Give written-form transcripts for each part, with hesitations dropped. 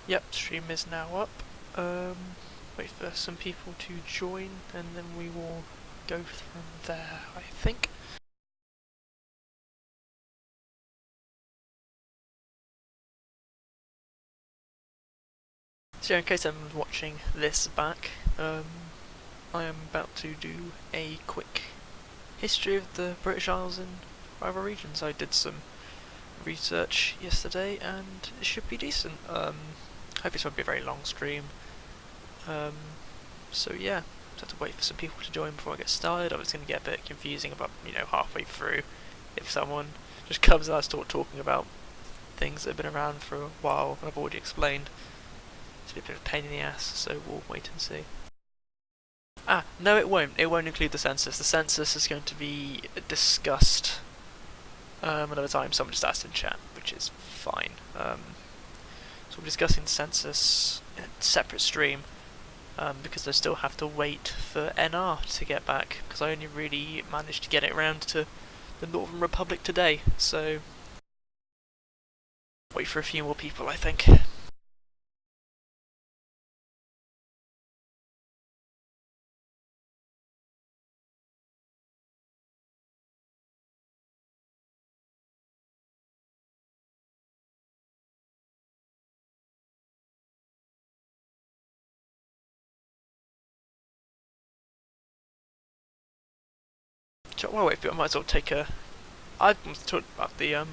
Yep, stream is now up. Wait for some people to join, and then we will go from there, I think. So in case anyone's watching this back, I am about to do a quick history of the British Isles and other regions. I did some research yesterday, and it should be decent. Hope this won't be a very long stream. So yeah, just have to wait for some people to join before I get started. I was going to get a bit confusing about, halfway through, if someone just comes and I start talking about things that have been around for a while and I've already explained. It's a bit of a pain in the ass, so we'll wait and see. No, it won't. It won't include the census. The census is going to be discussed another time. Someone just asked in chat, which is fine. So we're discussing the census in a separate stream, because I still have to wait for NR to get back, because I only really managed to get it around to the Northern Republic today, so wait for a few more people, I think. Well, wait, I might as well take a... I want to talk about the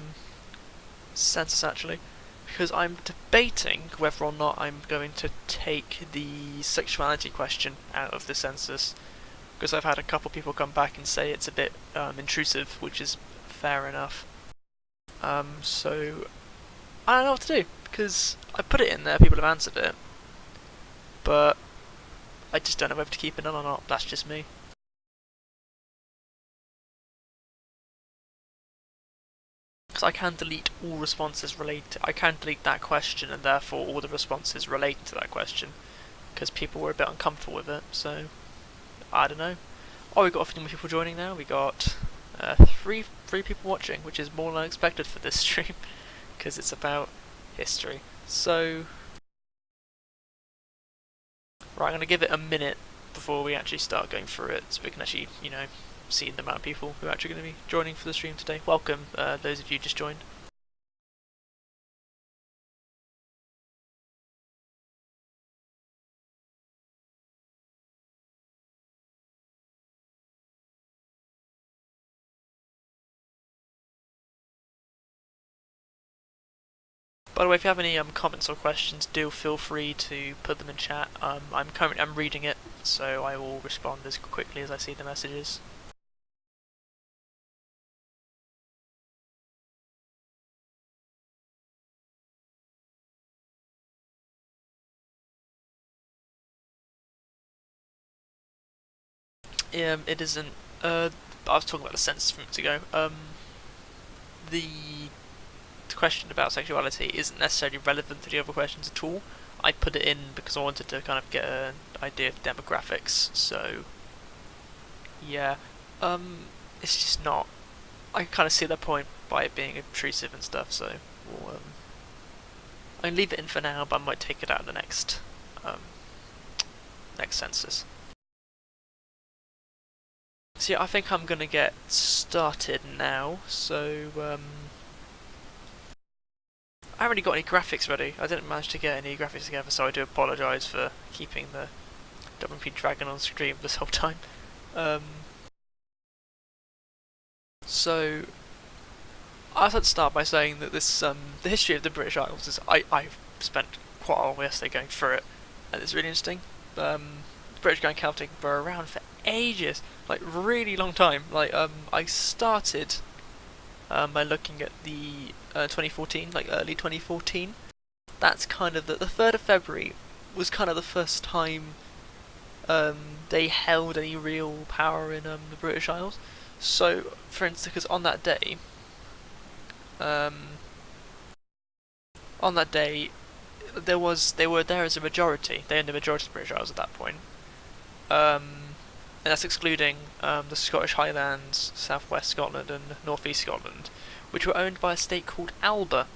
census, actually, because I'm debating whether or not I'm going to take the sexuality question out of the census, because I've had a couple people come back and say it's a bit intrusive, which is fair enough. So I don't know what to do, because I put it in there, people have answered it, but I just don't know whether to keep it on or not. That's just me. Because I can delete all responses related. I can delete that question, and therefore all the responses related to that question, because people were a bit uncomfortable with it. So I don't know. Oh, we got a few more people joining now. We got three people watching, which is more than I expected for this stream, because it's about history. So right, I'm gonna give it a minute before we actually start going through it, so we can actually, see the amount of people who are actually going to be joining for the stream today. Welcome, those of you just joined. By the way, if you have any comments or questions, do feel free to put them in chat. I'm reading it, so I will respond as quickly as I see the messages. It isn't. I was talking about the census a minute ago. The question about sexuality isn't necessarily relevant to the other questions at all. I put it in because I wanted to kind of get an idea of demographics. So yeah, it's just not. I kind of see the point by it being obtrusive and stuff. So we'll, I can leave it in for now, but I might take it out of the next census. So yeah, I think I'm gonna get started now. So I haven't really got any graphics ready. I didn't manage to get any graphics together, so I do apologise for keeping the WP Dragon on stream this whole time. So I'd like to start by saying that this the history of the British Isles is I've spent quite a while yesterday going through it, and it's really interesting. The British Grand Celtic were around for ages, like really long time. Like I started by looking at the 2014, like early 2014. That's kind of the 3rd of February was kind of the first time they held any real power in the British Isles. So, for instance, because on that day, they were there as a majority. They owned the majority of the British Isles at that point. And that's excluding the Scottish Highlands, South West Scotland, and North East Scotland, which were owned by a state called Alba.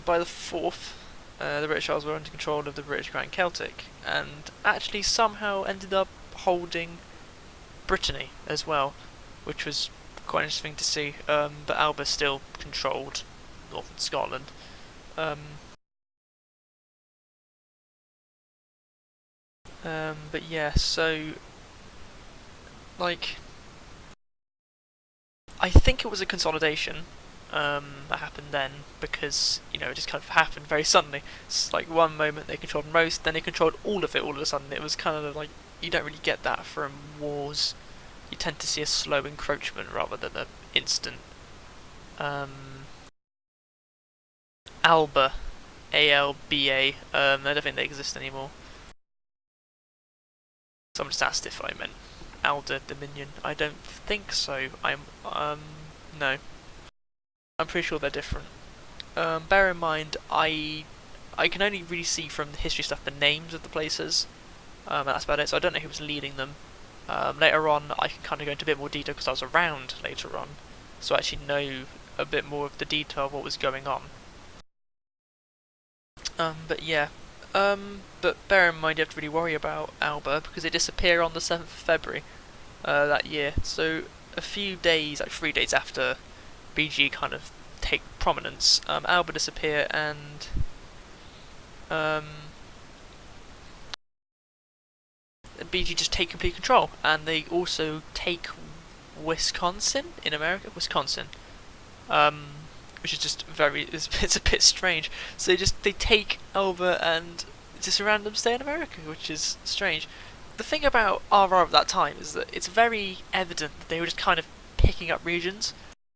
by the 4th, the British Isles were under control of the British Grand Celtic, and actually somehow ended up holding Brittany as well, which was quite interesting to see. But Alba still controlled northern Scotland. But yeah, so like I think it was a consolidation that happened then, because it just kind of happened very suddenly. It's like one moment they controlled most, then they controlled all of it all of a sudden. It was kind of like, you don't really get that from wars. You tend to see a slow encroachment rather than an instant. Alba, A-L-B-A, I don't think they exist anymore. Someone just asked if I meant Alder Dominion. I don't think so. No. I'm pretty sure they're different. Bear in mind, I can only really see from the history stuff the names of the places. That's about it, so I don't know who was leading them. Later on, I can kind of go into a bit more detail because I was around later on, so I actually know a bit more of the detail of what was going on. But yeah. But bear in mind, you have to really worry about Alba because they disappear on the 7th of February that year. So a few days, like 3 days after BG kind of take prominence, Alba disappear, and BG just take complete control, and they also take Wisconsin in America. Wisconsin, which is just it's a bit strange. So they take Alba and just random stay in America, which is strange. The thing about RR at that time is that it's very evident that they were just kind of picking up regions,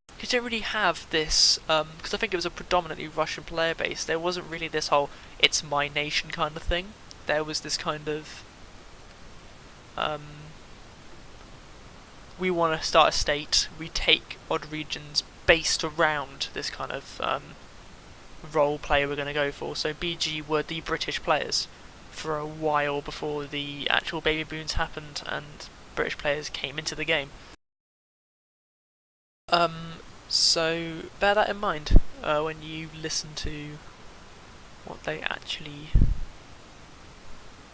because you don't really have this, because I think it was a predominantly Russian player base. There wasn't really this whole "it's my nation" kind of thing. There was this kind of we want to start a state, we take odd regions based around this kind of role play we're going to go for. So BG were the British players for a while before the actual baby boons happened and British players came into the game. So bear that in mind when you listen to what they actually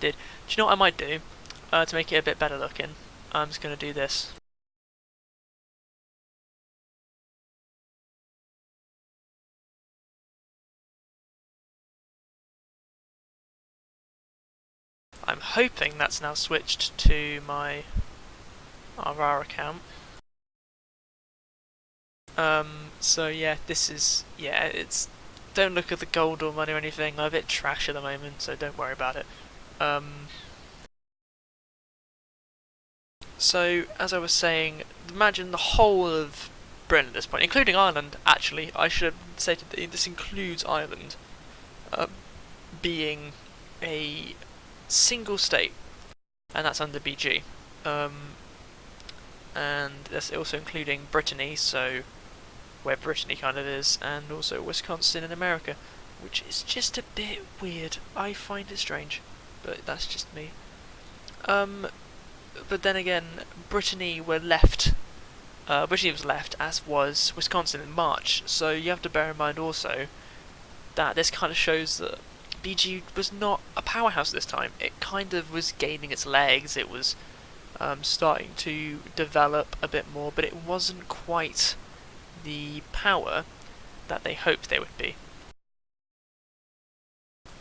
did. Do you know what I might do to make it a bit better looking? I'm just going to do this. I'm hoping that's now switched to my RR account. So yeah, it's, don't look at the gold or money or anything. I'm a bit trash at the moment, so don't worry about it. So as I was saying, imagine the whole of Britain at this point, including Ireland. Actually, I should say this includes Ireland being a single state, and that's under BG. And that's also including Brittany, so where Brittany kind of is, and also Wisconsin in America, which is just a bit weird. I find it strange, but that's just me. But then again, Brittany was left, as was Wisconsin in March, so you have to bear in mind also that this kind of shows that BG was not a powerhouse this time. It kind of was gaining its legs, it was starting to develop a bit more, but it wasn't quite the power that they hoped they would be.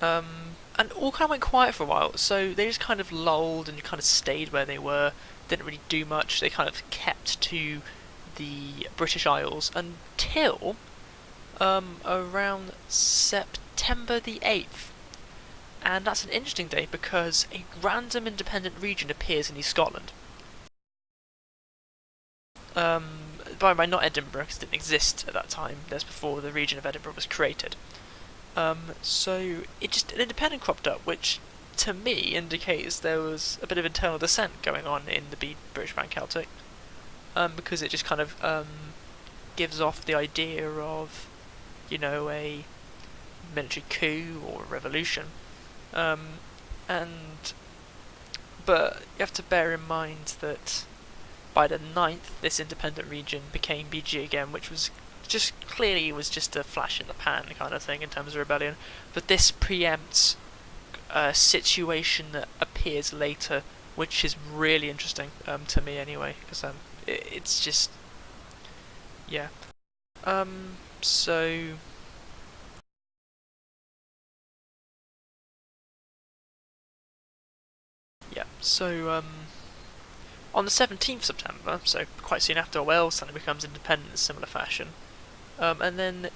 And all kind of went quiet for a while, so they just kind of lulled and kind of stayed where they were, didn't really do much. They kind of kept to the British Isles until around September the 8th. And that's an interesting day because a random independent region appears in East Scotland. By the way, not Edinburgh, because it didn't exist at that time. That's before the region of Edinburgh was created. So an independent cropped up, which to me indicates there was a bit of internal dissent going on in the British Grand Celtic, because it just kind of gives off the idea of, a military coup or a revolution. But you have to bear in mind that by the 9th, this independent region became BG again, which was just clearly was just a flash in the pan kind of thing in terms of rebellion, but this preempts a situation that appears later, which is really interesting to me anyway, because it's just, yeah. So yeah, so on the 17th of September, so quite soon after, Wales suddenly becomes independent in similar fashion, and then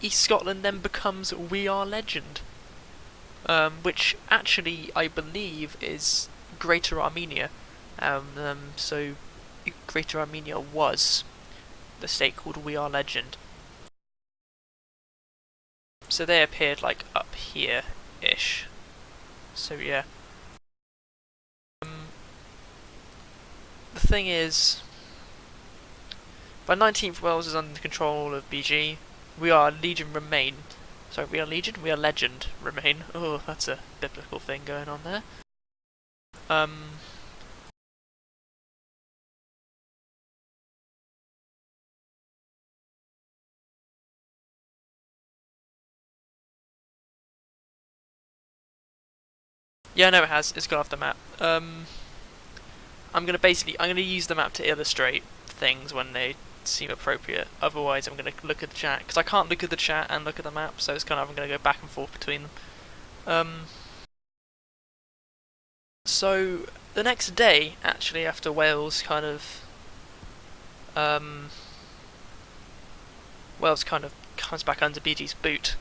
East Scotland then becomes We Are Legend, which actually I believe is Greater Armenia. So Greater Armenia was the state called We Are Legend. So they appeared like up here-ish. So yeah. The thing is, by 19th Wales is under the control of BG. We Are Legion remain. Sorry, We Are Legion? We Are Legend remain. Oh, that's a biblical thing going on there. Yeah, I know it has. It's got off the map. I'm gonna use the map to illustrate things when they seem appropriate. Otherwise, I'm gonna look at the chat because I can't look at the chat and look at the map, so it's kind of I'm gonna go back and forth between them. So the next day, actually, after Wales kind of comes back under BG's boot,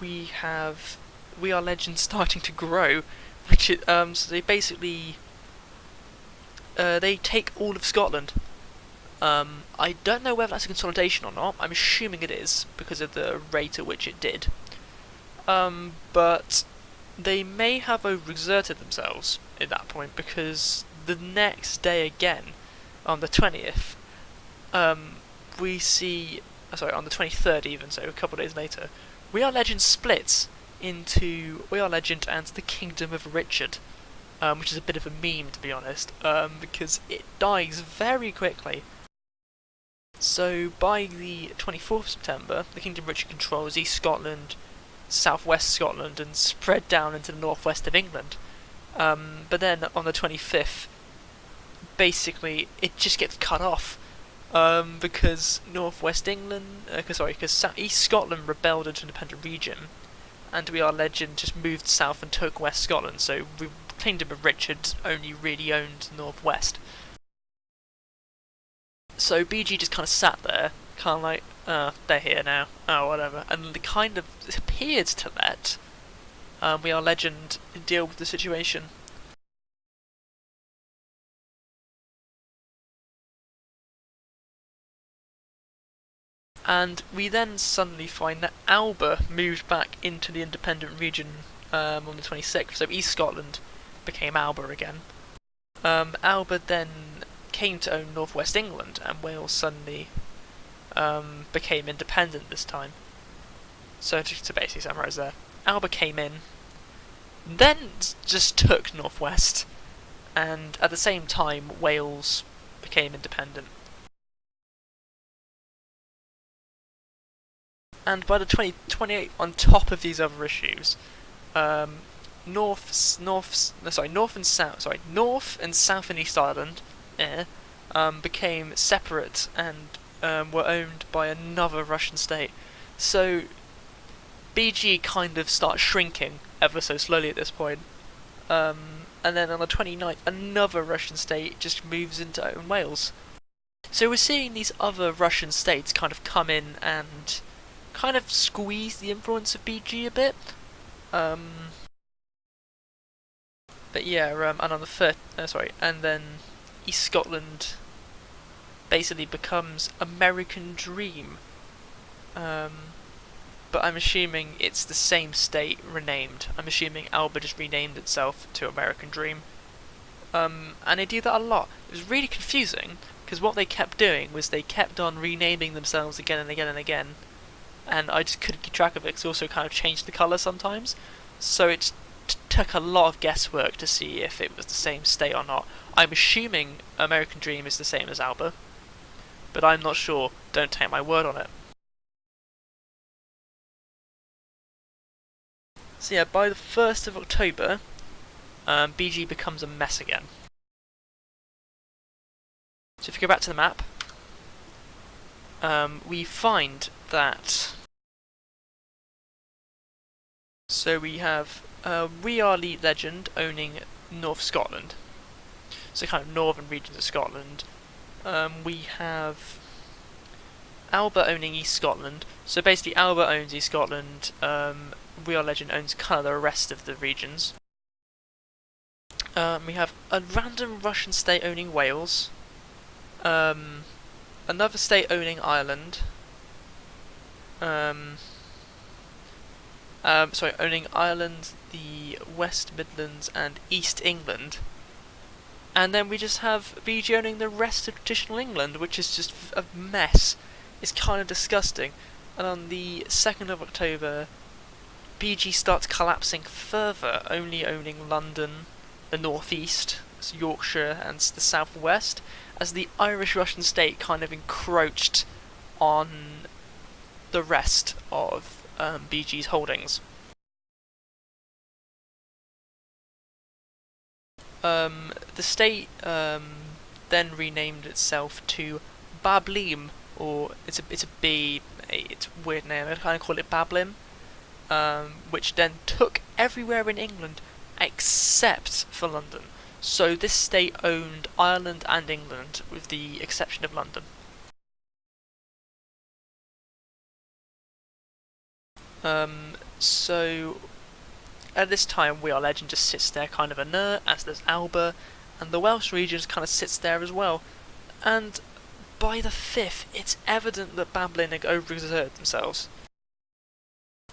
we have We Are Legend starting to grow, which is, so they basically they take all of Scotland. I don't know whether that's a consolidation or not. I'm assuming it is because of the rate at which it did. But they may have overexerted themselves at that point, because the next day again, on the 20th, we see, on the 23rd even, so a couple of days later, We Are Legend splits into We Are Legend and the Kingdom of Richard, which is a bit of a meme, to be honest, because it dies very quickly. So by the 24th of September, the Kingdom of Richard controls East Scotland, southwest Scotland, and spread down into the northwest of England. But then on the 25th, basically it just gets cut off, because northwest England, because East Scotland rebelled into an independent region, and We Are Legend just moved south and took West Scotland. So Kingdom of Richard only really owned northwest. So BG just kind of sat there, kind of like, they're here now, oh whatever, and it kind of appeared to let We Are Legend deal with the situation. And we then suddenly find that Alba moved back into the independent region on the 26th, so East Scotland became Alba again. Alba then came to own northwest England, and Wales suddenly became independent this time. So to basically summarise there, Alba came in, then just took northwest, and at the same time Wales became independent. And by the 2028, on top of these other issues, North and South and East Ireland became separate and were owned by another Russian state. So BG kind of starts shrinking ever so slowly at this point. And then on the 29th, another Russian state just moves into own Wales. So we're seeing these other Russian states kind of come in and kind of squeeze the influence of BG a bit. But yeah, and on the and then East Scotland basically becomes American Dream. But I'm assuming it's the same state renamed. I'm assuming Alba just renamed itself to American Dream. And they do that a lot. It was really confusing, because what they kept doing was they kept on renaming themselves again and again and again. And I just couldn't keep track of it, because they also kind of changed the colour sometimes. So it took a lot of guesswork to see if it was the same state or not. I'm assuming American Dream is the same as Alba, but I'm not sure. Don't take my word on it. So yeah, by the 1st of October, BG becomes a mess again. So if you go back to the map, we find that... So we have We Are League Legend owning North Scotland. So kind of northern regions of Scotland. We have Alba owning East Scotland. So basically Alba owns East Scotland, We Are Legend owns kind of the rest of the regions. We have a random Russian state owning Wales. Another state owning Ireland. Owning Ireland, the West Midlands, and East England. And then we just have BG owning the rest of traditional England, which is just a mess. It's kind of disgusting. And on the 2nd of October, BG starts collapsing further, only owning London, the northeast, Yorkshire, and the southwest, as the Irish-Russian state kind of encroached on the rest of BG's holdings. The state then renamed itself to Bablim, or it's a weird name. I kind of call it Bablim, which then took everywhere in England except for London. So this state owned Ireland and England, with the exception of London. So at this time, We Are Legend just sits there kind of inert, as does Alba, and the Welsh region kind of sits there as well. And by the 5th, it's evident that Babylon had overexerted themselves.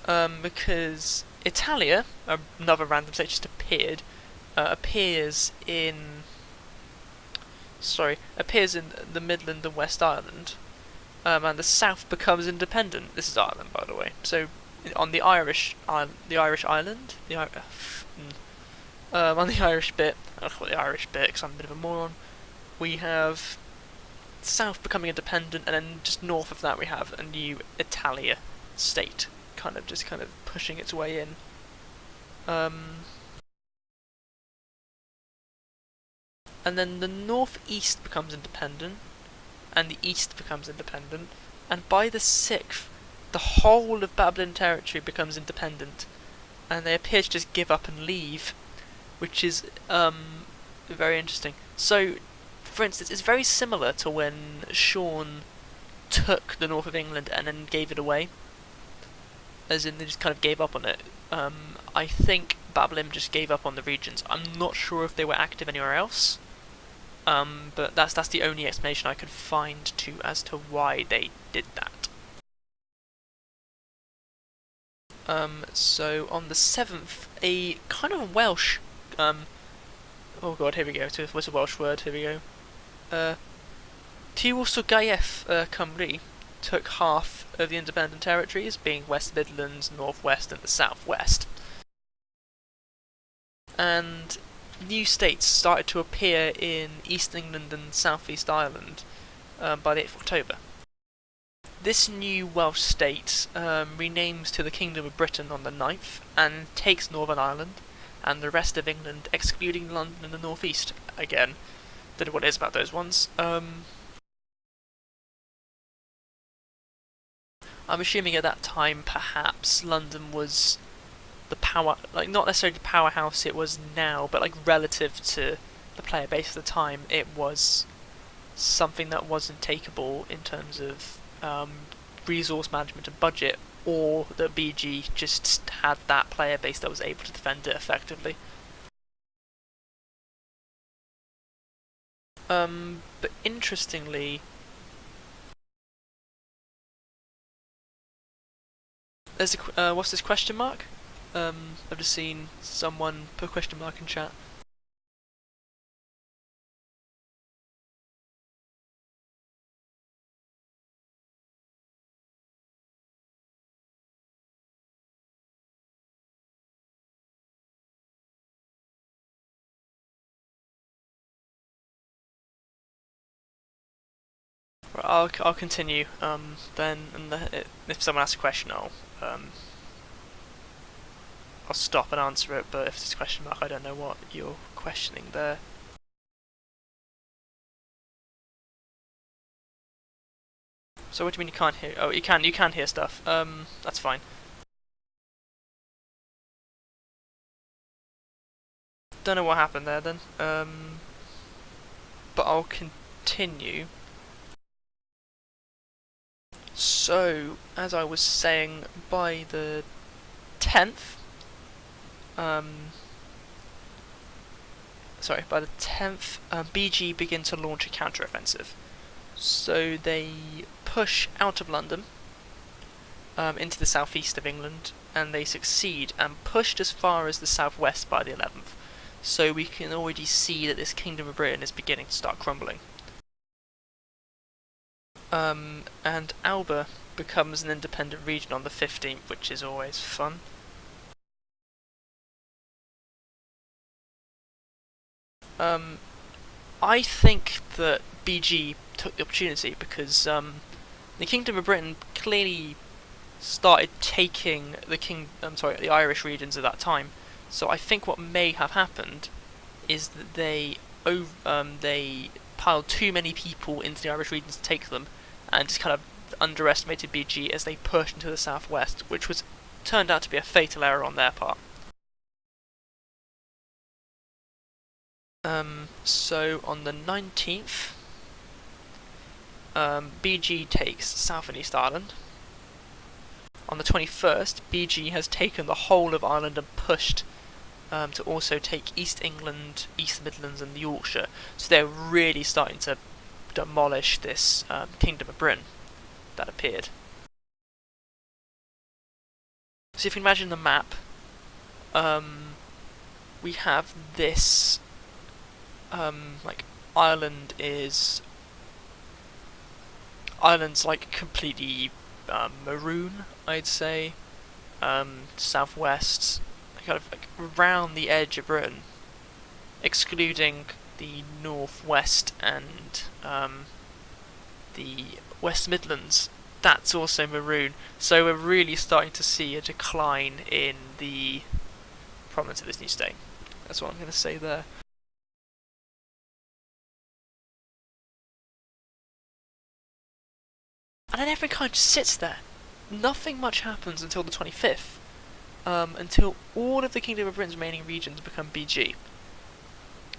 Because Italia, another random state just appeared, appears in the Midland and West Ireland, and the South becomes independent. This is Ireland, by the way. So on the Irish island, on the Irish bit, I'll call it the Irish bit because I'm a bit of a moron, we have South becoming independent, and then just north of that we have a new Italia state, kind of pushing its way in. And then the northeast becomes independent, and the east becomes independent, and by the 6th, the whole of Babylon territory becomes independent, and they appear to just give up and leave, which is very interesting. So, for instance, it's very similar to when Sean took the north of England and then gave it away, as in they just kind of gave up on it. I think Babylon just gave up on the regions. I'm not sure if they were active anywhere else, but that's the only explanation I could find as to why they did that. So on the 7th, a kind of Welsh, oh god, here we go, what's a Welsh word, here we go, Tywysogaeth Cymru took half of the independent territories, being West Midlands, North West, and the South West. And new states started to appear in East England and South East Ireland by the 8th of October. This new Welsh state renames to the Kingdom of Britain on the 9th and takes Northern Ireland and the rest of England, excluding London and the North East. Again, don't know what it is about those ones. I'm assuming at that time perhaps London was the power, like not necessarily the powerhouse it was now, but like relative to the player base at the time, it was something that wasn't takeable in terms of resource management and budget, or that BG just had that player base that was able to defend it effectively. But interestingly, there's what's this question mark? I've just seen someone put a question mark in chat. Right, I'll continue. Then, and if someone asks a question, I'll stop and answer it. But if it's a question mark, I don't know what you're questioning there. So what do you mean you can't hear? Oh, you can hear stuff. That's fine. Don't know what happened there then. But I'll continue. So, as I was saying, by the 10th, by the 10th, BG begin to launch a counter-offensive. So they push out of London, into the southeast of England, and they succeed and pushed as far as the southwest by the 11th. So we can already see that this Kingdom of Britain is beginning to start crumbling. And Alba becomes an independent region on the 15th, which is always fun. I think that BG took the opportunity because the Kingdom of Britain clearly started taking the Irish regions at that time. So I think what may have happened is that they piled too many people into the Irish regions to take them, and just kind of underestimated BG as they pushed into the southwest, which turned out to be a fatal error on their part. So on the 19th, BG takes South and East Ireland. On the 21st, BG has taken the whole of Ireland and pushed to also take East England, East Midlands and Yorkshire. So they're really starting to demolish this Kingdom of Britain that appeared. So if you imagine the map, we have this, like Ireland's like completely maroon, I'd say, southwest, kind of like around the edge of Britain, excluding the northwest and the West Midlands. That's also maroon. So we're really starting to see a decline in the prominence of this new state. That's what I'm going to say there. And then everything kind of just sits there. Nothing much happens until the 25th. Until all of the Kingdom of Britain's remaining regions become BG.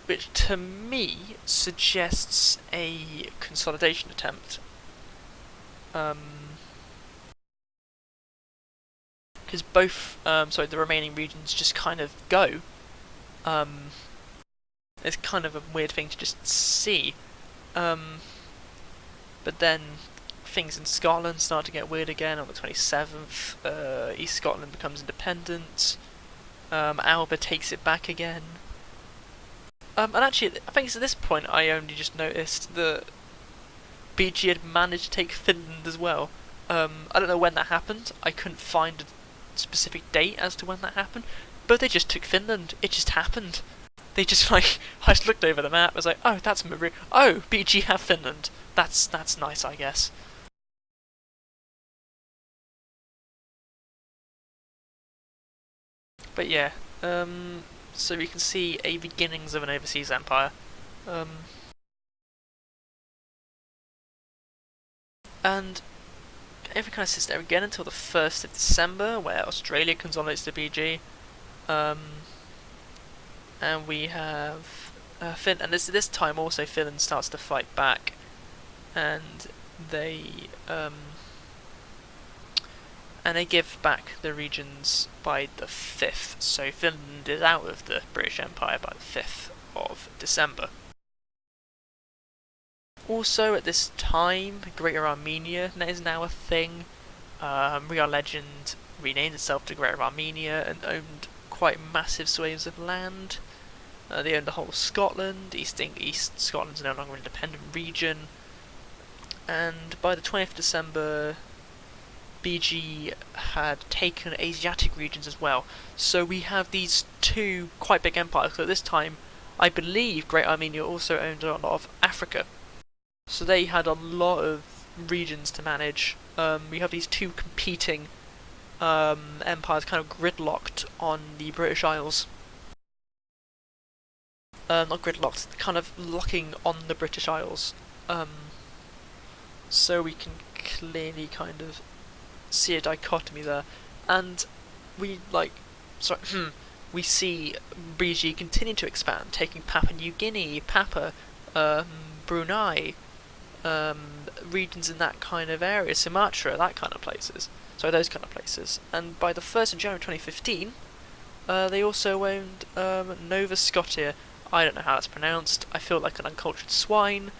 Which to me suggests a consolidation attempt. Because both, the remaining regions just kind of go. It's kind of a weird thing to just see. But then things in Scotland start to get weird again on the 27th. East Scotland becomes independent. Alba takes it back again. And actually, I think it's at this point I only just noticed that BG had managed to take Finland as well. I don't know when that happened. I couldn't find a specific date as to when that happened. But they just took Finland. It just happened. They just I just looked over the map. I was like, oh, that's Marie. Oh, BG have Finland. That's nice, I guess. But yeah, so we can see a beginnings of an overseas empire. And everything kind of sits there again until the 1st of December, where Australia consolidates the BG. And we have and this time also Finland starts to fight back, and they give back the regions by the 5th, so Finland is out of the British Empire by the 5th of December. Also at this time, Greater Armenia is now a thing. Real Legend renamed itself to Greater Armenia and owned quite massive swathes of land. They owned the whole of Scotland. East Scotland's no longer an independent region. And by the 20th of December, BG had taken Asiatic regions as well. So we have these two quite big empires. So at this time, I believe Great Armenia also owned a lot of Africa. So they had a lot of regions to manage. We have these two competing empires kind of gridlocked on the British Isles. Not gridlocked, kind of locking on the British Isles. So we can clearly kind of see a dichotomy there. And we, we see BG continue to expand, taking Papua New Guinea, Brunei, regions in that kind of area, Sumatra, that kind of places. So those kind of places. And by the 1st of January 2015, they also owned Nova Scotia. I don't know how that's pronounced. I feel like an uncultured swine,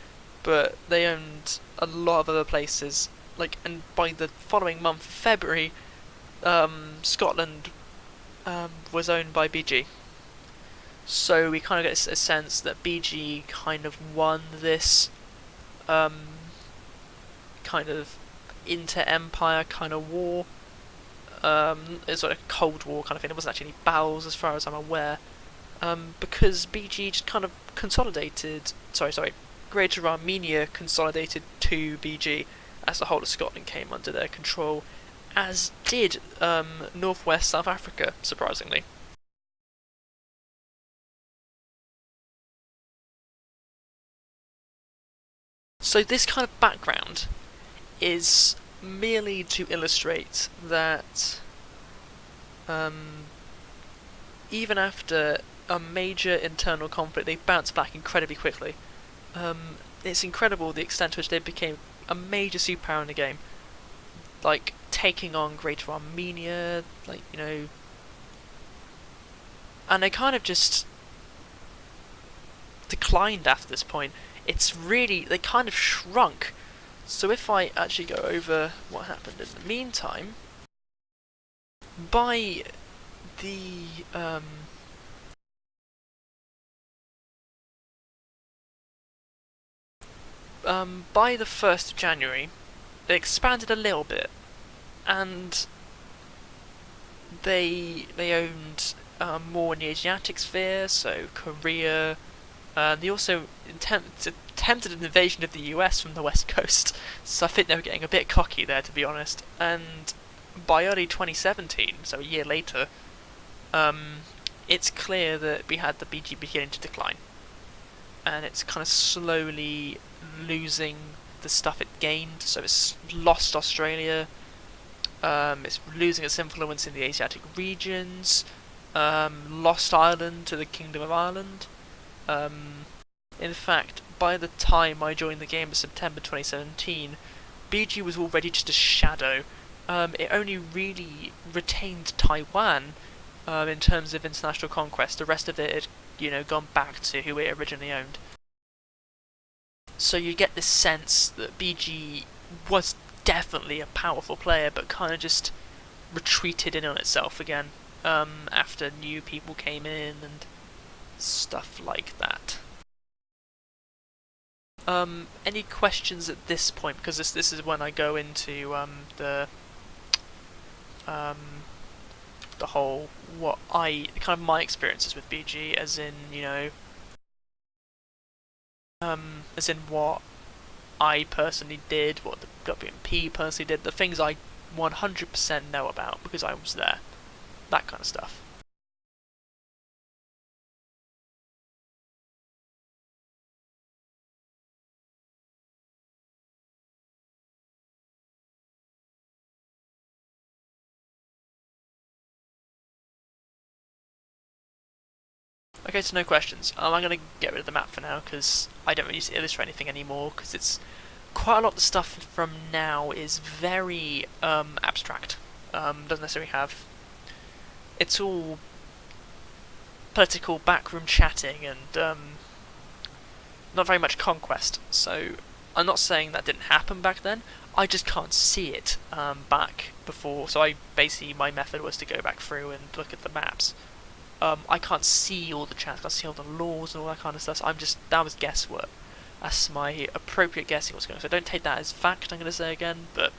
but they owned a lot of other places. And by the following month, February, Scotland was owned by BG. So we kind of get a sense that BG kind of won this kind of inter-empire kind of war. It's like a Cold War kind of thing. There wasn't actually any battles as far as I'm aware. Because BG just kind of consolidated. Greater Armenia consolidated to BG as the whole of Scotland came under their control, as did northwest South Africa, surprisingly. So this kind of background is merely to illustrate that even after a major internal conflict, they bounced back incredibly quickly. It's incredible the extent to which they became a major superpower in the game, taking on Greater Armenia, and they kind of just declined after this point. They kind of shrunk. So if I actually go over what happened in the meantime, by the by the 1st of January, they expanded a little bit, and they owned more in the Asiatic sphere, so Korea. They also attempted an invasion of the US from the west coast, so I think they were getting a bit cocky there, to be honest. And by early 2017, so a year later, it's clear that we had the BG beginning to decline, and it's kind of slowly losing the stuff it gained. So it's lost Australia, it's losing its influence in the Asiatic regions, lost Ireland to the Kingdom of Ireland. In fact, by the time I joined the game in September 2017, BG was already just a shadow. It only really retained Taiwan in terms of international conquest. The rest of it had, gone back to who it originally owned. So you get this sense that BG was definitely a powerful player, but kind of just retreated in on itself again after new people came in and stuff like that. Any questions at this point? Because this is when I go into the whole kind of my experiences with BG, as in what I personally did, what the WMP personally did, the things I 100% know about because I was there, that kind of stuff. Okay, so no questions. I'm going to get rid of the map for now because I don't really illustrate anything anymore, because it's quite a lot of the stuff from now is very abstract. Doesn't necessarily have... It's all political backroom chatting and not very much conquest. So I'm not saying that didn't happen back then. I just can't see it back before. So my method was to go back through and look at the maps. I can't see all the chats, I can't see all the laws and all that kind of stuff, so that was guesswork. That's my appropriate guessing what's going on. So don't take that as fact, I'm going to say again, but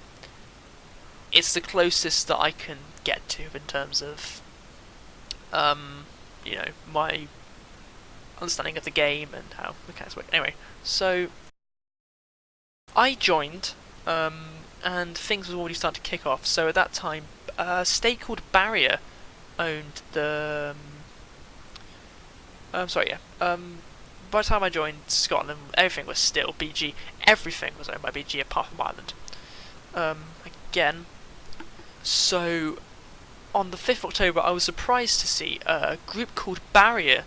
it's the closest that I can get to in terms of, my understanding of the game and how mechanics work. Anyway, so I joined, and things were already starting to kick off. So at that time, a state called Barrier owned the. Sorry, yeah. By the time I joined Scotland, everything was still BG. Everything was owned by BG apart from Ireland. Again, so on the 5th of October, I was surprised to see a group called Barrier,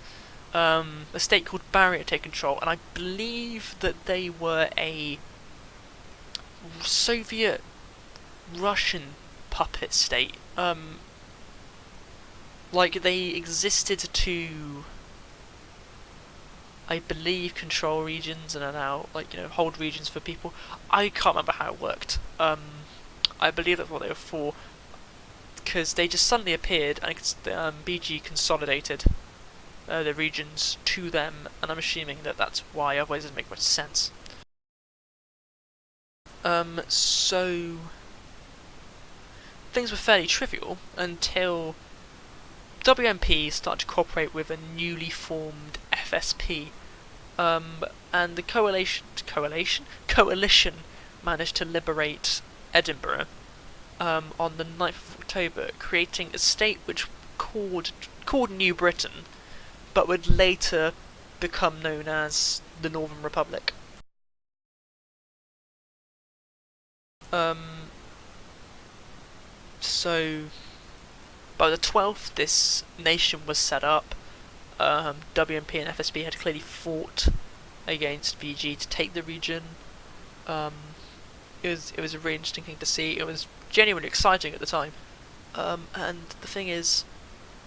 a state called Barrier, take control, and I believe that they were a Soviet Russian puppet state. Like they existed to, I believe, control regions and allow, like, hold regions for people. I can't remember how it worked. I believe that's what they were for, because they just suddenly appeared and BG consolidated the regions to them, and I'm assuming that that's why, otherwise it doesn't make much sense. So things were fairly trivial until WMP started to cooperate with a newly formed FSP, and the coalition managed to liberate Edinburgh on the 9th of October, creating a state which called New Britain, but would later become known as the Northern Republic. So by the 12th, this nation was set up. WMP and FSB had clearly fought against BG to take the region. It was a really interesting thing to see. It was genuinely exciting at the time. And the thing is,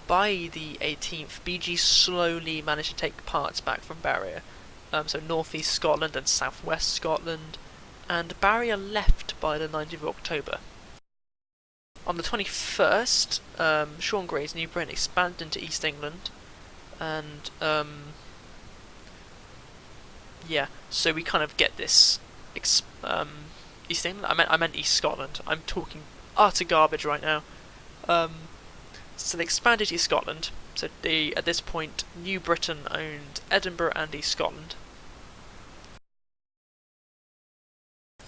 by the 18th, BG slowly managed to take parts back from Barrier. So northeast Scotland and southwest Scotland, and Barrier left by the 19th of October. On the 21st, Sean Gray's New Britain expanded into East England, and yeah, so we kind of get this East England. I meant East Scotland. I'm talking utter garbage right now. So they expanded East Scotland. So at this point, New Britain owned Edinburgh and East Scotland.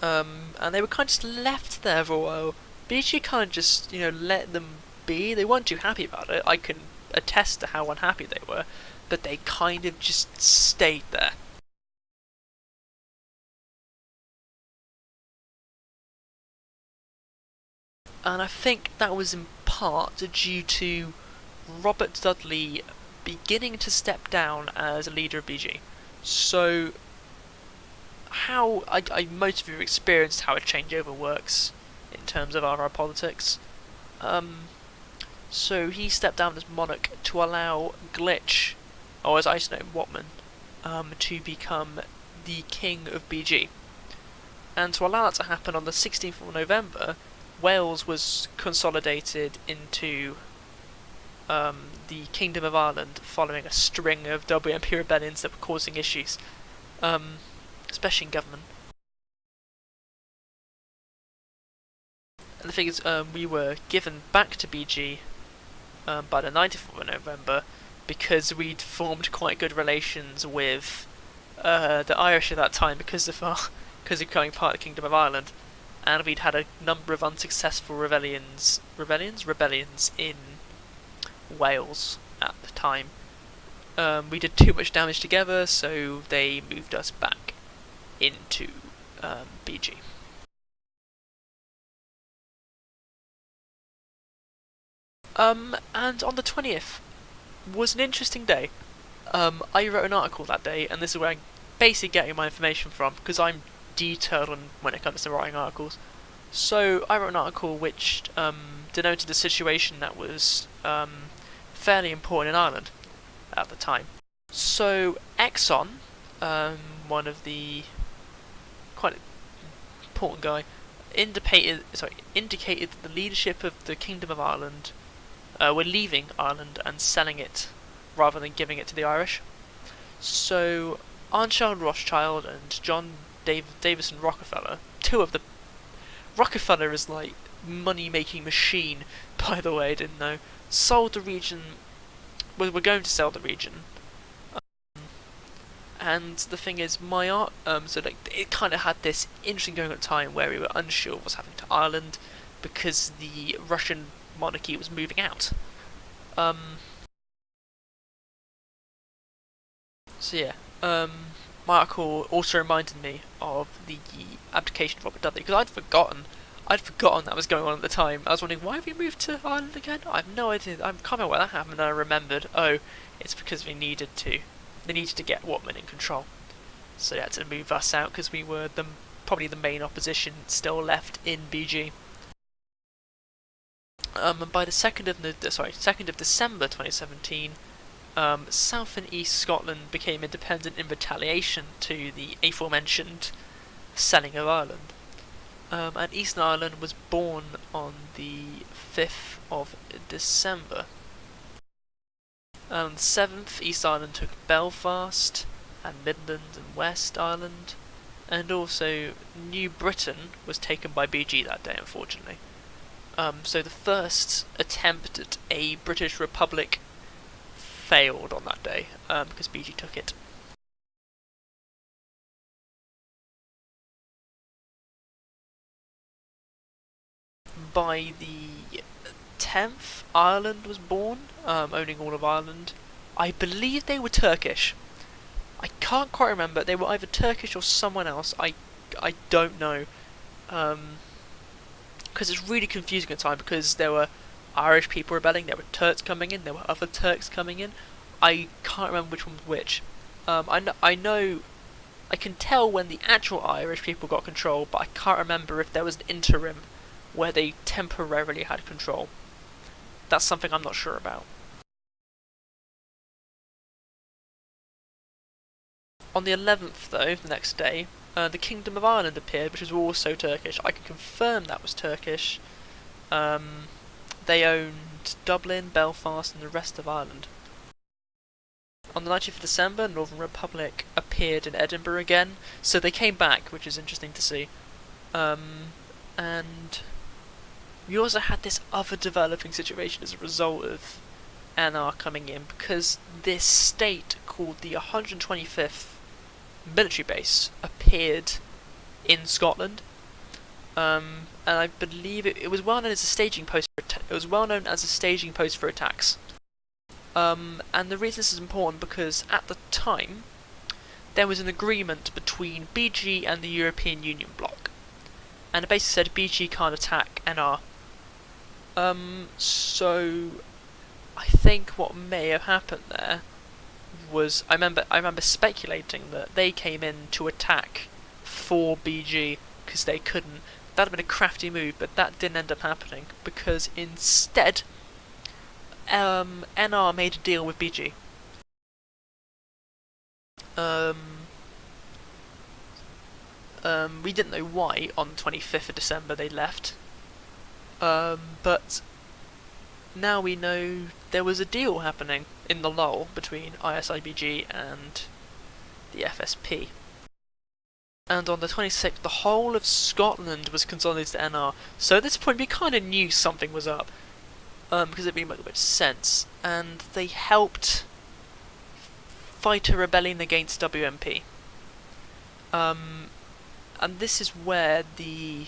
And they were kind of just left there for a while. BG kind of just, let them be. They weren't too happy about it. I can attest to how unhappy they were, but they kind of just stayed there. And I think that was in part due to Robert Dudley beginning to step down as a leader of BG. So, how most of you have experienced how a changeover works in terms of our politics. So he stepped down as monarch to allow Glitch, or as I used to know him, Whatman, to become the king of BG. And to allow that to happen on the 16th of November, Wales was consolidated into the Kingdom of Ireland following a string of WMP rebellions that were causing issues, especially in government. And the thing is, we were given back to BG by the 19th of November because we'd formed quite good relations with the Irish at that time because of becoming part of the Kingdom of Ireland, and we'd had a number of unsuccessful rebellions in Wales at the time. We did too much damage together, so they moved us back into BG. And on the 20th was an interesting day. I wrote an article that day, and this is where I'm basically getting my information from, because I'm detailed on when it comes to writing articles. So I wrote an article which denoted a situation that was fairly important in Ireland at the time. So Exxon, one of the quite important guy, indicated that the leadership of the Kingdom of Ireland were leaving Ireland and selling it rather than giving it to the Irish. So Arnchild Rothschild and John Davison Rockefeller, two of the... Rockefeller is like money-making machine, by the way, I didn't know. Sold the region... We're going to sell the region. And the thing is, my art, so like it kind of had this interesting going on at the time where we were unsure what was happening to Ireland because the Russian monarchy was moving out. So yeah, my article also reminded me of the abdication of Robert Dudley because I'd forgotten that was going on at the time. I was wondering why have we moved to Ireland again? I have no idea. I can't remember why that happened. And I remembered, oh, it's because they needed to get Whatman in control. So they had to move us out because we were probably the main opposition still left in BG. And by the 2nd of December 2017, South and East Scotland became independent in retaliation to the aforementioned selling of Ireland. And Eastern Ireland was born on the 5th of December. On the 7th, East Ireland took Belfast, and Midlands and West Ireland, and also New Britain was taken by BG that day, unfortunately. So the first attempt at a British Republic failed on that day, because BG took it. By the 10th, Ireland was born, owning all of Ireland. I believe they were Turkish. I can't quite remember. They were either Turkish or someone else. I don't know. Because it's really confusing at the time because there were Irish people rebelling, there were Turks coming in, there were other Turks coming in. I can't remember which one was which. I know, I can tell when the actual Irish people got control, but I can't remember if there was an interim where they temporarily had control. That's something I'm not sure about. On the 11th, though, the next day, the Kingdom of Ireland appeared, which was also Turkish. I can confirm that was Turkish. They owned Dublin, Belfast, and the rest of Ireland. On the 19th of December, Northern Republic appeared in Edinburgh again, so they came back, which is interesting to see. And we also had this other developing situation as a result of NR coming in, because this state called the 125th military base appeared in Scotland, and I believe it was well known as a staging post. It was well known as a staging post for attacks. And the reason this is important because at the time there was an agreement between BG and the European Union bloc, and it basically said BG can't attack NR. So I think what may have happened there was I remember speculating that they came in to attack for BG because they couldn't. That'd have been a crafty move, but that didn't end up happening because instead, NR made a deal with BG. We didn't know why on the 25th of December they left, but now we know there was a deal happening in the lull between ISIBG and the FSP. And on the 26th, the whole of Scotland was consolidated to NR, so at this point we kind of knew something was up, because it made a bit of sense, and they helped fight a rebellion against WMP. And this is where the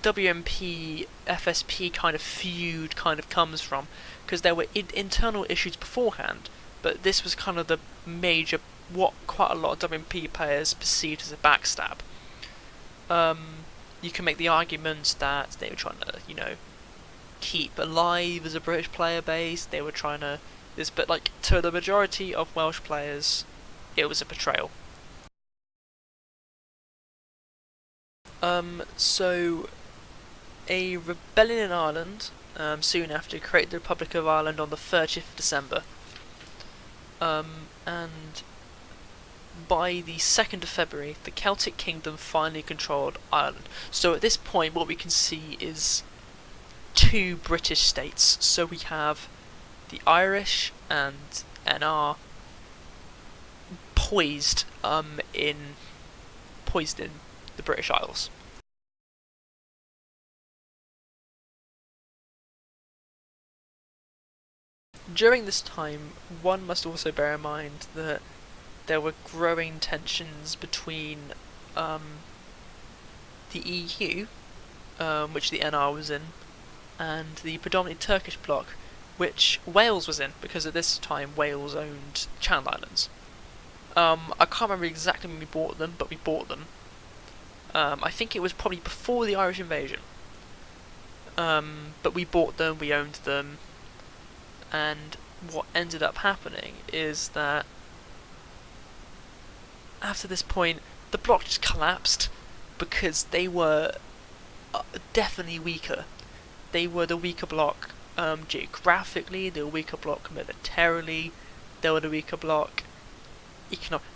WMP FSP kind of feud kind of comes from, because there were internal issues beforehand, but this was kind of the major, what quite a lot of WMP players perceived as a backstab. You can make the argument that they were trying to, keep alive as a British player base. They were trying to but like to the majority of Welsh players, it was a betrayal. So a rebellion in Ireland soon after created the Republic of Ireland on the 30th of December. And by the 2nd of February, the Celtic Kingdom finally controlled Ireland. So at this point, what we can see is two British states. So we have the Irish and NR poised in the British Isles. During this time, one must also bear in mind that there were growing tensions between the EU, which the NR was in, and the predominantly Turkish bloc, which Wales was in, because at this time Wales owned Channel Islands. I can't remember exactly when we bought them, but we bought them. I think it was probably before the Irish invasion. But we bought them, we owned them, and what ended up happening is that after this point, the bloc just collapsed because they were definitely weaker. They were the weaker bloc geographically, they were weaker bloc militarily, they were the weaker bloc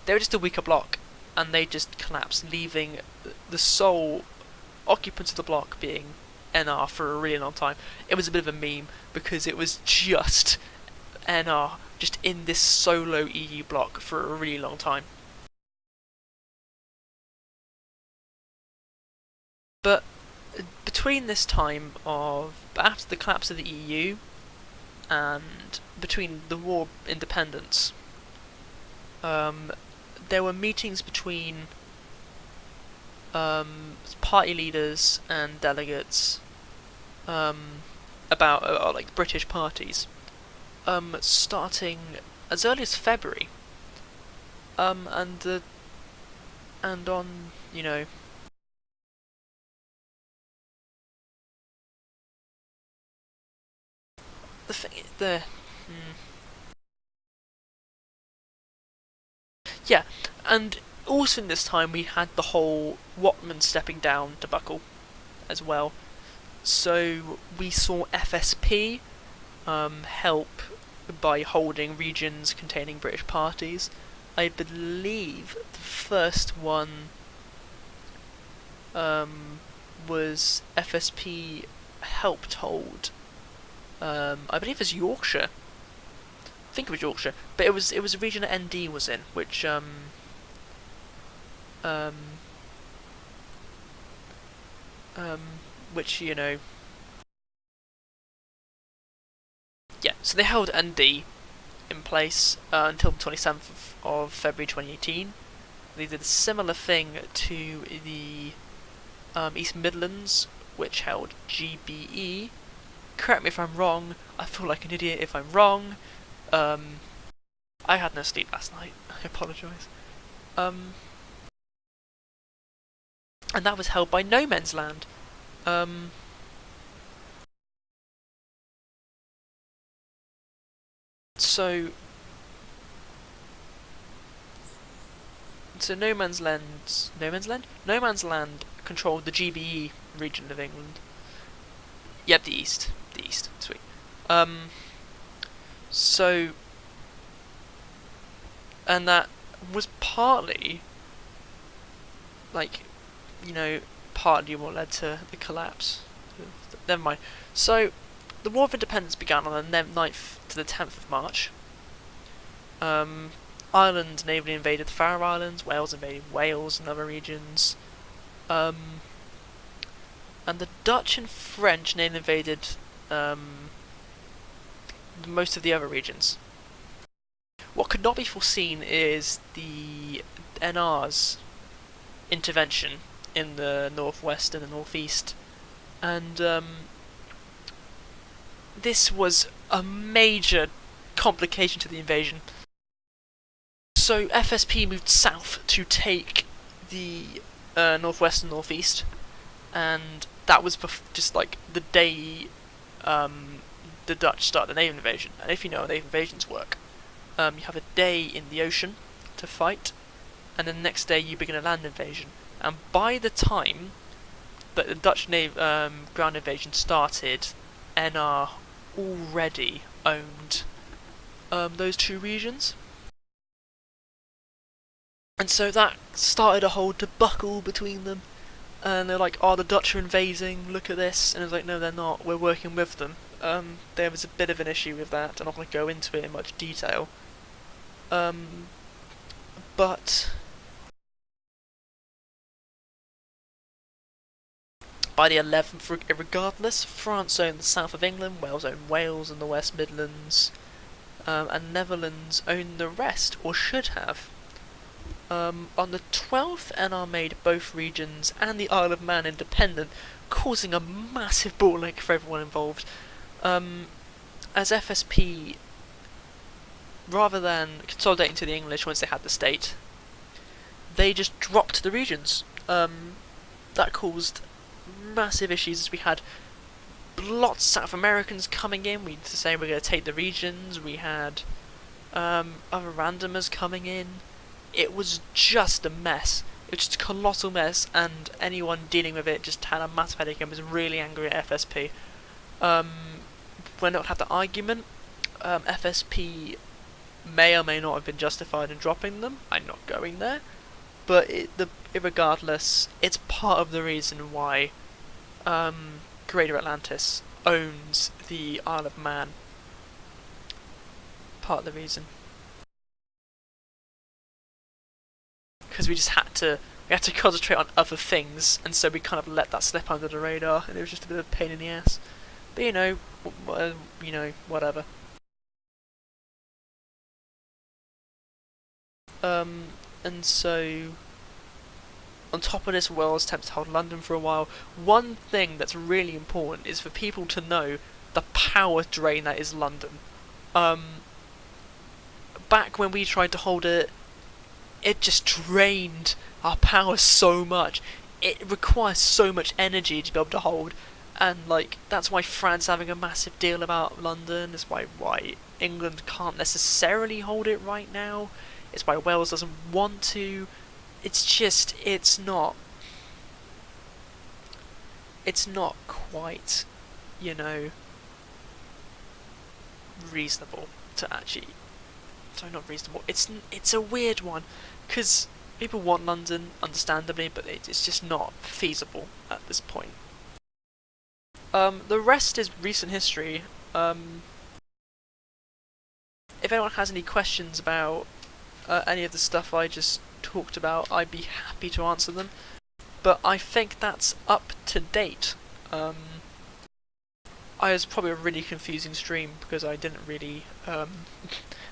they were just a weaker bloc, and they just collapsed, leaving the sole occupants of the bloc being NR for a really long time. It was a bit of a meme because it was just NR just in this solo EU bloc for a really long time. But between this time of after the collapse of the EU and between the War of Independence, there were meetings between party leaders and delegates about like British parties, starting as early as February, and on the thing yeah, and also in this time we had the whole Whatman stepping down debacle as well. So we saw FSP help by holding regions containing British parties. I believe the first one was FSP helped hold. I believe it was Yorkshire. I think it was Yorkshire, but it was a region that ND was in, which which yeah. So they held ND in place until the 27th of February 2018. They did a similar thing to the East Midlands, which held GBE. Correct me if I'm wrong. I feel like an idiot if I'm wrong. I had no sleep last night. I apologise. And that was held by No Man's Land. So No Man's Land controlled the GBE region of England. Yep, the East, sweet. So, and that was partly, partly what led to the collapse. Never mind. So, the War of Independence began on the 9th to the 10th of March. Ireland navally invaded the Faroe Islands, Wales invaded Wales and other regions. And the Dutch and French navally invaded most of the other regions. What could not be foreseen is the NR's intervention in the northwest and the northeast, and this was a major complication to the invasion. So FSP moved south to take the northwest and northeast, and that was just like the day the Dutch started the naval invasion. And if you know how naval invasions work, you have a day in the ocean to fight, and then the next day you begin a land invasion. And by the time that the Dutch ground invasion started, NR already owned those two regions. And so that started a whole debacle between them. And they're like, oh, the Dutch are invading, look at this. And it's like, no, they're not, we're working with them. There was a bit of an issue with that. I'm not going to go into it in much detail. But by the 11th, regardless, France owned the south of England, Wales owned Wales and the West Midlands, and Netherlands owned the rest, or should have. On the 12th, NR made both regions and the Isle of Man independent, causing a massive ball ache for everyone involved. As FSP, rather than consolidating to the English once they had the state, they just dropped the regions. That caused massive issues as we had lots of South Americans coming in. We to say we're going to take the regions. We had other randomers coming in. It was just a mess. It was just a colossal mess, and anyone dealing with it just had a massive headache and was really angry at FSP. When it had the argument, FSP may or may not have been justified in dropping them. I'm not going there, but regardless, it's part of the reason why Greater Atlantis owns the Isle of Man. Part of the reason. Because we had to concentrate on other things, and so we kind of let that slip under the radar, and it was just a bit of a pain in the ass. But whatever. And so, on top of this, Wales attempted to hold London for a while. One thing that's really important is for people to know the power drain that is London. Back when we tried to hold it, it just drained our power so much. It requires so much energy to be able to hold, and that's why France is having a massive deal about London. It's why England can't necessarily hold it right now. It's why Wales doesn't want to. It's not quite, reasonable to actually. Sorry, not reasonable. It's a weird one, because people want London, understandably, but it's just not feasible at this point. The rest is recent history. If anyone has any questions about any of the stuff I just talked about, I'd be happy to answer them. But I think that's up to date. I was probably a really confusing stream because I didn't really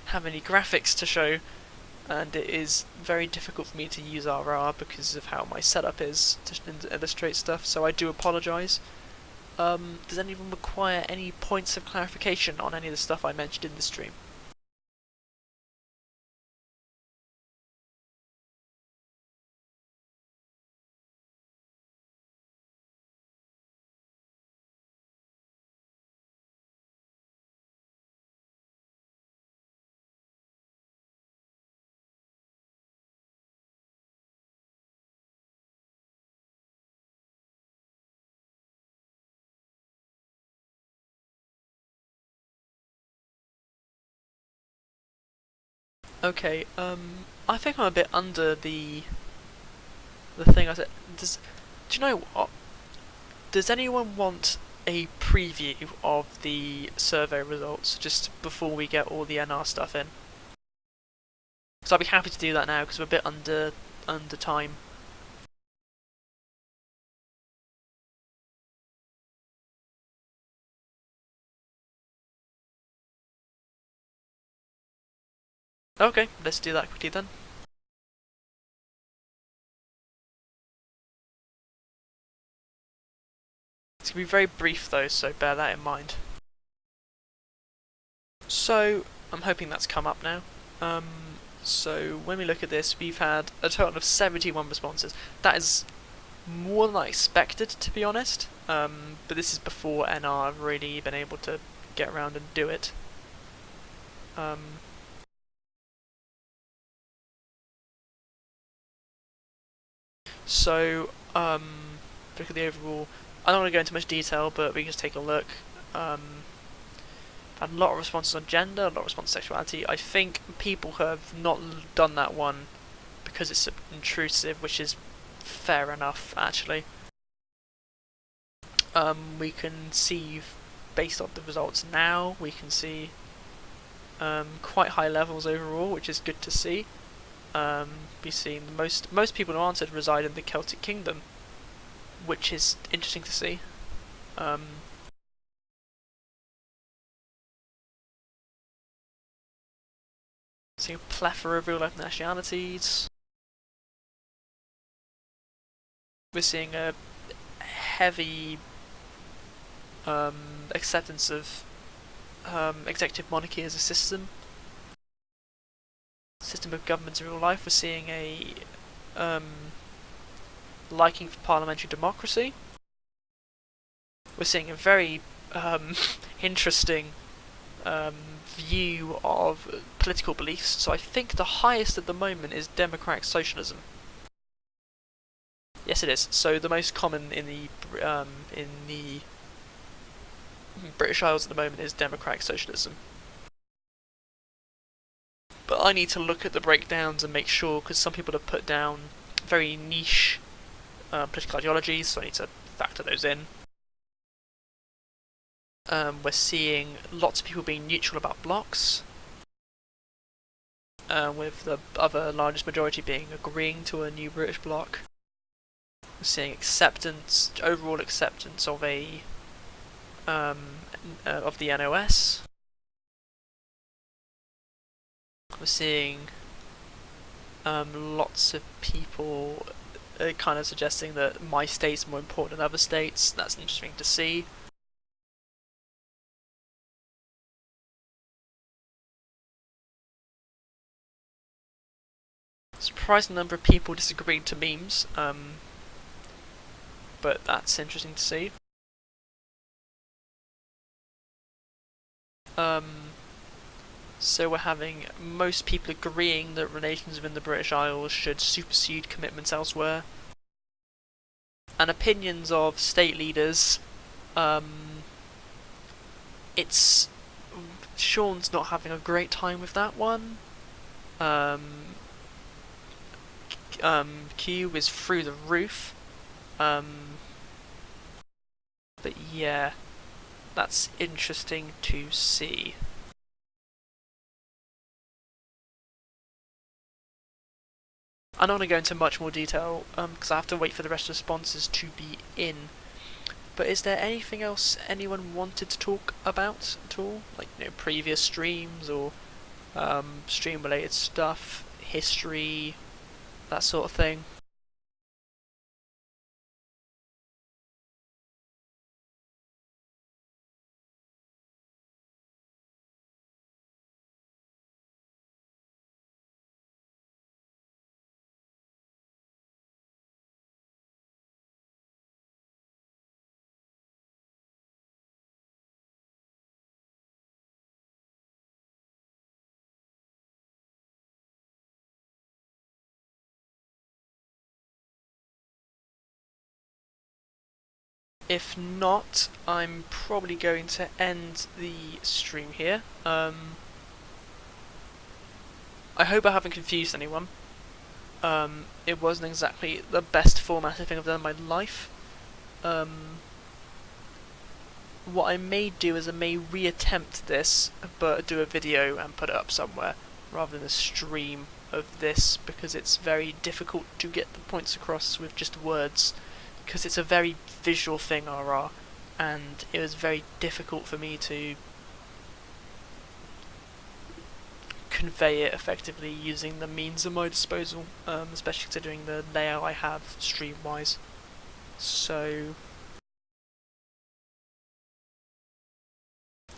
have any graphics to show, and it is very difficult for me to use RR because of how my setup is to illustrate stuff, so I do apologise. Does anyone require any points of clarification on any of the stuff I mentioned in the stream? Okay, I think I'm a bit under the thing I said. Do you know what? Does anyone want a preview of the survey results just before we get all the NR stuff in? Because I'll be happy to do that now because we're a bit under time. Okay, let's do that quickly then. It's going to be very brief though, so bear that in mind. So, I'm hoping that's come up now. So, when we look at this, we've had a total of 71 responses. That is more than I expected, to be honest. But this is before NR have really been able to get around and do it. So, look at the overall. I don't want to go into much detail, but we can just take a look. I've had a lot of responses on gender, a lot of responses on sexuality. I think people have not done that one because it's intrusive, which is fair enough, actually. We can see, based on the results now, we can see quite high levels overall, which is good to see. Be seeing most people who answered reside in the Celtic Kingdom, which is interesting to see. Seeing a plethora of real life nationalities. we're seeing a heavy acceptance of executive monarchy as a system of government in real life. We're seeing a liking for parliamentary democracy. We're seeing a very interesting view of political beliefs. So I think the highest at the moment is democratic socialism. Yes, it is. So the most common in the British Isles at the moment is democratic socialism. But I need to look at the breakdowns and make sure, because some people have put down very niche political ideologies, so I need to factor those in. We're seeing lots of people being neutral about blocks, with the other largest majority being agreeing to a new British bloc. We're seeing acceptance, overall acceptance of of the NOS. We're seeing lots of people kind of suggesting that my state's more important than other states. That's interesting to see. Surprising number of people disagreeing to memes, but that's interesting to see. So we're having most people agreeing that relations within the British Isles should supersede commitments elsewhere. And opinions of state leaders, it's... Sean's not having a great time with that one. Q is through the roof. But yeah, that's interesting to see. I don't want to go into much more detail because I have to wait for the rest of the responses to be in. But is there anything else anyone wanted to talk about at all? Like, previous streams or stream related stuff, history, that sort of thing? If not, I'm probably going to end the stream here. I hope I haven't confused anyone. It wasn't exactly the best formatted thing I've done in my life. What I may do is I may reattempt this, but do a video and put it up somewhere, rather than a stream of this, because it's very difficult to get the points across with just words. Because it's a very visual thing, RR, and it was very difficult for me to convey it effectively using the means at my disposal, especially considering the layout I have stream-wise. So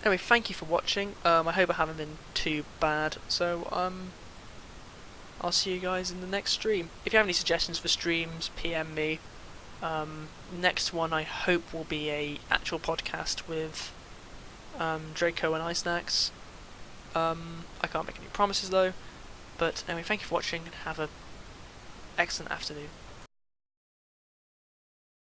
anyway, thank you for watching. I hope I haven't been too bad. So I'll see you guys in the next stream. If you have any suggestions for streams, PM me. Next one I hope will be a actual podcast with Draco and Icesnacks. I can't make any promises though, but anyway, thank you for watching and have a excellent afternoon.